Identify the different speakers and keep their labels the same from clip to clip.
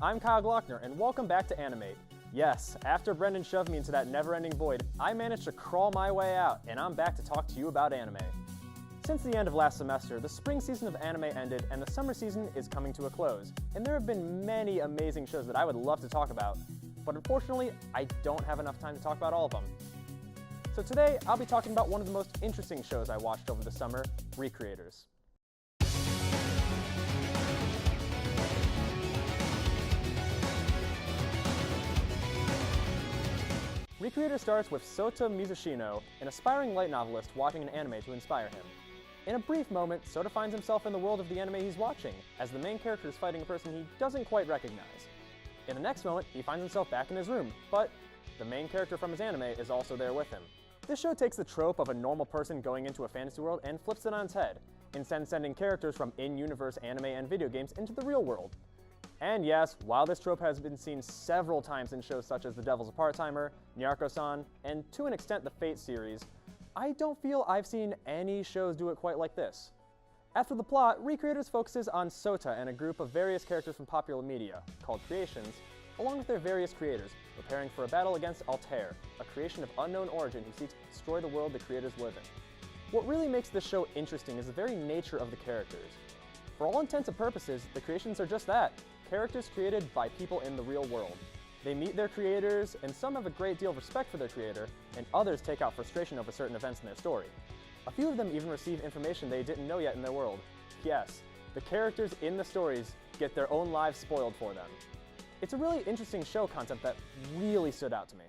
Speaker 1: I'm Kyle Glockner, and welcome back to Animate. Yes, after Brendan shoved me into that never-ending void, I managed to crawl my way out, and I'm back to talk to you about anime. Since the end of last semester, the spring season of anime ended, and the summer season is coming to a close. And there have been many amazing shows that I would love to talk about, but unfortunately, I don't have enough time to talk about all of them. So today, I'll be talking about one of the most interesting shows I watched over the summer, ReCreators. ReCreators starts with Sota Mizushino, an aspiring light novelist watching an anime to inspire him. In a brief moment, Sota finds himself in the world of the anime he's watching, as the main character is fighting a person he doesn't quite recognize. In the next moment, he finds himself back in his room, but the main character from his anime is also there with him. This show takes the trope of a normal person going into a fantasy world and flips it on its head, instead sending characters from in-universe anime and video games into the real world. And yes, while this trope has been seen several times in shows such as The Devil's a Part-Timer, Nyarko-san, and to an extent the Fate series, I don't feel I've seen any shows do it quite like this. After the plot, ReCreators focuses on Sota and a group of various characters from popular media, called Creations, along with their various creators, preparing for a battle against Altair, a creation of unknown origin who seeks to destroy the world the creators live in. What really makes this show interesting is the very nature of the characters. For all intents and purposes, the Creations are just that, characters created by people in the real world. They meet their creators, and some have a great deal of respect for their creator, and others take out frustration over certain events in their story. A few of them even receive information they didn't know yet in their world. Yes, the characters in the stories get their own lives spoiled for them. It's a really interesting show concept that really stood out to me.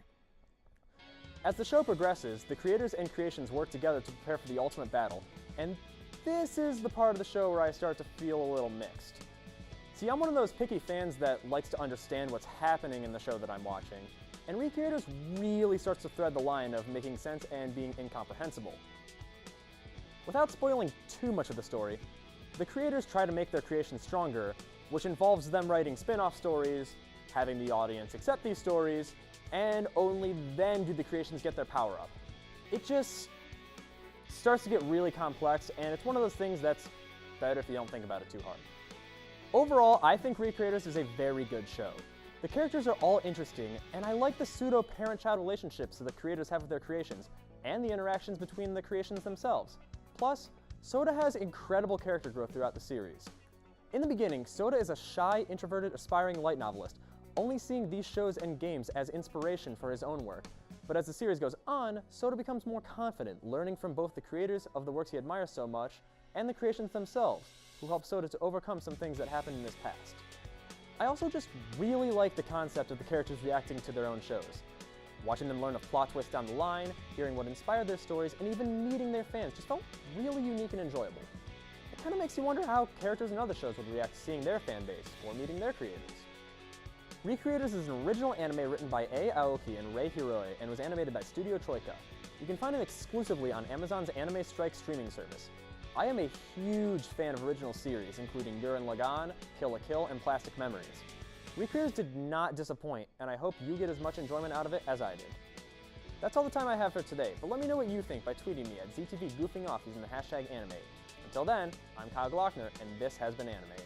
Speaker 1: As the show progresses, the creators and creations work together to prepare for the ultimate battle, and this is the part of the show where I start to feel a little mixed. See, I'm one of those picky fans that likes to understand what's happening in the show that I'm watching, and ReCreators really starts to thread the line of making sense and being incomprehensible. Without spoiling too much of the story, the creators try to make their creation stronger, which involves them writing spin-off stories, having the audience accept these stories, and only then do the creations get their power up. It just starts to get really complex, and it's one of those things that's better if you don't think about it too hard. Overall, I think ReCreators is a very good show. The characters are all interesting, and I like the pseudo-parent-child relationships that the creators have with their creations, and the interactions between the creations themselves. Plus, Sota has incredible character growth throughout the series. In the beginning, Sota is a shy, introverted, aspiring light novelist, only seeing these shows and games as inspiration for his own work. But as the series goes on, Sota becomes more confident, learning from both the creators of the works he admires so much, and the creations themselves, who help Sota to overcome some things that happened in his past. I also just really like the concept of the characters reacting to their own shows. Watching them learn a plot twist down the line, hearing what inspired their stories, and even meeting their fans just felt really unique and enjoyable. It kind of makes you wonder how characters in other shows would react to seeing their fan base, or meeting their creators. ReCreators is an original anime written by A. Aoki and Rei Hiroi, and was animated by Studio Troika. You can find it exclusively on Amazon's Anime Strike streaming service. I am a huge fan of original series, including Gurren Lagann, Kill la Kill, and Plastic Memories. ReCreators did not disappoint, and I hope you get as much enjoyment out of it as I did. That's all the time I have for today, but let me know what you think by tweeting me at ZTV Goofing Off using the hashtag Animate. Until then, I'm Kyle Glockner, and this has been Animate.